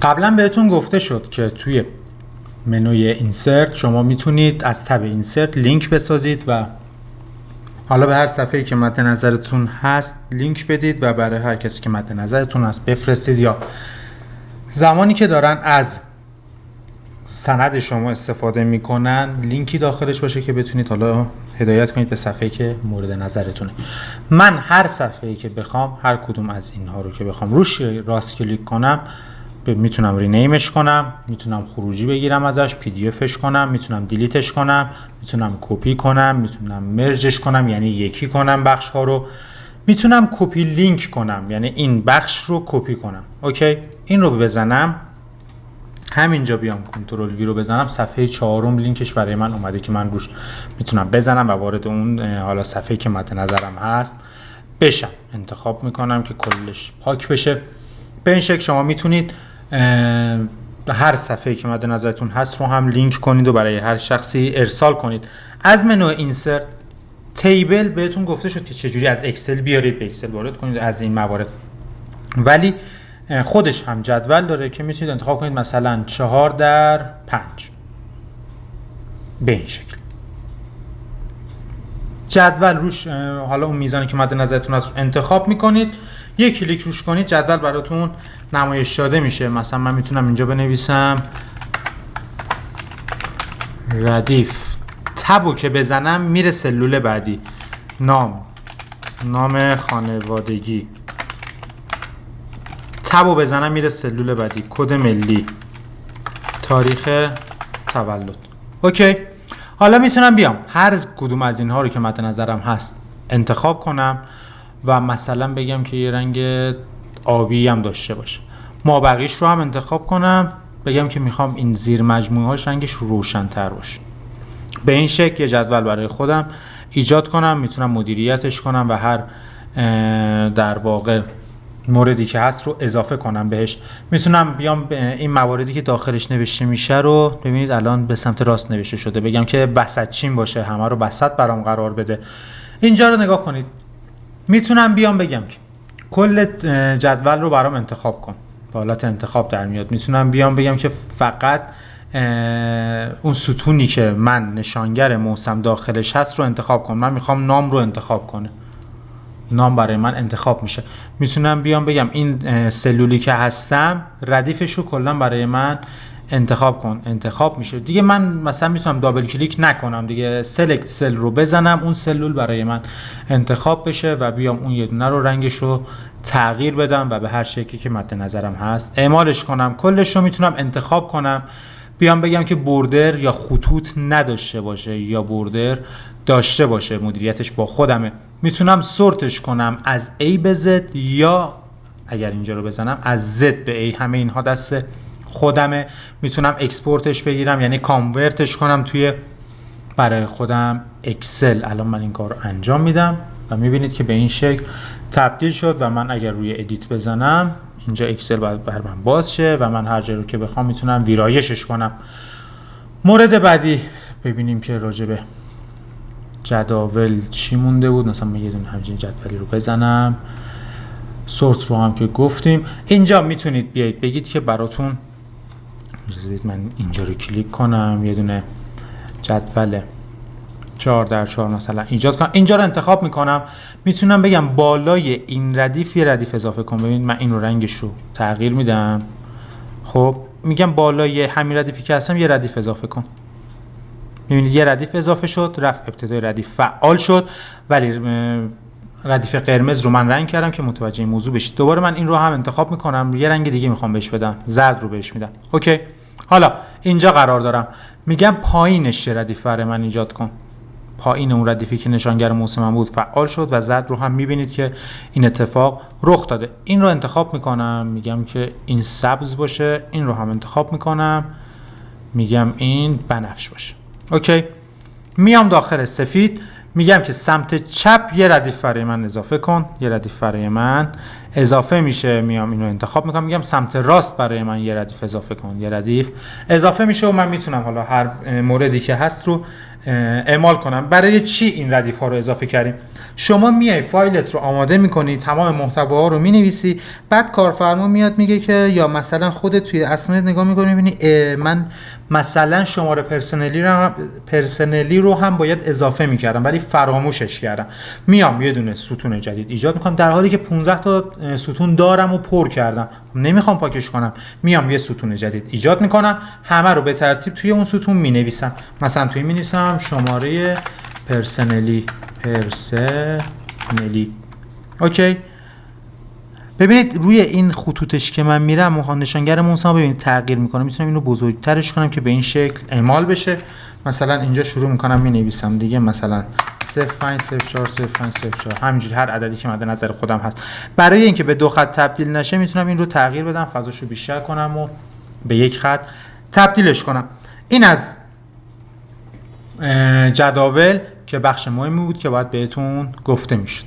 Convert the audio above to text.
قبلا بهتون گفته شد که توی منوی اینسرت شما میتونید از تب اینسرت لینک بسازید و حالا به هر صفحه‌ای که مد نظرتون هست لینک بدید و برای هر کسی که مد نظرتون هست بفرستید، یا زمانی که دارن از سند شما استفاده میکنن لینکی داخلش باشه که بتونید حالا هدایت کنید به صفحه‌ای که مورد نظرتونه. من هر صفحه‌ای که بخوام، هر کدوم از اینها رو که بخوام روش راست کلیک کنم میتونم رینیمش کنم، میتونم خروجی بگیرم ازش، پی دی افش کنم، میتونم دیلیتش کنم، میتونم کپی کنم، میتونم مرجش کنم یعنی یکی کنم بخش ها رو، میتونم کپی لینک کنم یعنی این بخش رو کپی کنم. اوکی، این رو بزنم، همینجا بیام کنترل وی رو بزنم، صفحه 4 لینکش برای من اومده که من روش میتونم بزنم و وارد اون حالا صفحه‌ای که مد نظرم هست بشم. انتخاب میکنم که کلش پاک بشه. به این شکل شما میتونید هر صفحه‌ای که مد نظرتون هست رو هم لینک کنید و برای هر شخصی ارسال کنید. از منو اینسرت تیبل بهتون گفته شد که چجوری از اکسل بیارید به اکسل وارد کنید از این موارد، ولی خودش هم جدول داره که میتونید انتخاب کنید مثلا 4/5 به این شکل. جدول روش حالا اون میزانی که مد نظرتون هست رو انتخاب میکنید، یک کلیک روش کنید جدول براتون نمایش داده میشه. مثلا من میتونم اینجا بنویسم ردیف، تبو که بزنم میره سلول بعدی، نام خانوادگی، تبو بزنم میره سلول بعدی، کد ملی، تاریخ تولد. اوکی، حالا میتونم بیام هر کدوم از اینها رو که مد نظرم هست انتخاب کنم و مثلا بگم که یه رنگ آبی هم داشته باشه، مابقیش رو هم انتخاب کنم، بگم که میخوام این زیر مجموعه هاش رنگش روشن‌تر باشه. به این شکل یه جدول برای خودم ایجاد کنم، میتونم مدیریتش کنم و هر در واقع موردی که هست رو اضافه کنم بهش. میتونم بیام این مواردی که داخلش نوشته میشه رو ببینید الان به سمت راست نوشته شده، بگم که بسط چین باشه، همه رو بسط برام قرار بده. اینجا رو نگاه کنید، میتونم بیام بگم که کل جدول رو برام انتخاب کن، به حالت انتخاب در میاد. میتونم بیام بگم که فقط اون ستونی که من نشانگر موسم داخلش هست رو انتخاب کن، من میخوام نام رو انتخاب کنه، نام برای من انتخاب میشه. میتونم بیام بگم این سلولی که هستم ردیفش رو کلا برای من انتخاب کن، انتخاب میشه دیگه. من مثلا میتونم دابل کلیک نکنم دیگه، سلکت سل رو بزنم اون سلول برای من انتخاب بشه و بیام اون یه دونه رو رنگش رو تغییر بدم و به هر شکلی که مد نظرم هست اعمالش کنم. کلش رو میتونم انتخاب کنم، بیام بگم که بوردر یا خطوط نداشته باشه یا بوردر داشته باشه، مدیریتش با خودمه. میتونم سورتش کنم از A به Z یا اگر اینجا رو بزنم از Z به A، همه اینها دست خودمه. میتونم اکسپورتش بگیرم یعنی کانورتش کنم توی برای خودم اکسل. الان من این کار رو انجام میدم و میبینید که به این شکل تبدیل شد و من اگر روی ادیت بزنم اینجا اکسل باید بر من باز شه و من هر جایی رو که بخوام میتونم ویرایشش کنم. مورد بعدی ببینیم که راجبه جداول چی مونده بود. مثلا من یه دونه همچین جدولی رو بزنم، سورت رو هم که گفتیم. اینجا میتونید بیایید بگید که براتون من اینجا رو کلیک کنم، یه دونه جدول 4x4 مثلا ایجاد کنم، اینجا رو انتخاب میکنم. میتونم بگم بالای این ردیف یه ردیف اضافه کن. ببینید من این رو رنگش رو تغییر میدم، خب میگم بالای همین ردیفی که هستم یه ردیف اضافه کن. میبینید یه ردیف اضافه شد، رفت ابتدای ردیف فعال شد، ولی ردیف قرمز رو من رنگ کردم که متوجه این موضوع بشید. دوباره من این رو هم انتخاب میکنم، یه رنگ دیگه میخوام بهش بدم، زرد رو بهش میدم. اوکی، حالا اینجا قرار دارم میگم پایینش یه ردیف برای من ایجاد کن. پایین اون ردیفی که نشانگر موسم بود فعال شد و زرد رو هم میبینید که این اتفاق رخ داده. این رو انتخاب میکنم، میگم که این سبز باشه. این رو هم انتخاب میکنم، میگم این بنفش باشه. اوکی، میام داخل سفید، میگم که سمت چپ یه ردیف برای من اضافه کن، یه ردیف برای من اضافه میشه، میام اینو انتخاب میکنم، میگم سمت راست برای من یه ردیف اضافه کن، یه ردیف اضافه میشه و من میتونم حالا هر موردی که هست رو اعمال کنم. برای چی این ردیف ها رو اضافه کردیم؟ شما میای فایلت رو آماده میکنی، تمام محتواها رو مینویسی، بعد کارفرما میاد میگه که یا مثلا خودت توی اسناد نگاه میکنی میبینی من مثلا شماره پرسنلی رو هم باید اضافه میکردم ولی فراموشش کردم. میام یه دونه ستون جدید ایجاد میکنم در حالی که 15 تا ستون دارم و پر کردم، نمیخوام پاکش کنم. میام یه ستون جدید ایجاد میکنم، همه رو به ترتیب توی اون ستون مینویسم. مثلا توی مینویسم شماره پرسنلی. اوکی. ببینید روی این خطوطش که من میرم نشانگر مونسا ببینید تغییر میکنه. میتونم اینو بزرگترش کنم که به این شکل اعمال بشه. مثلا اینجا شروع میکنم مینویسم دیگه، مثلا 0504 همینجوری هر عددی که مد نظر خودم هست. برای اینکه به 2 خط تبدیل نشه میتونم این رو تغییر بدم، فضاشو بیشتر کنم و به 1 خط تبدیلش کنم. این از جداول که بخش مهمی بود که باید بهتون گفته میشد.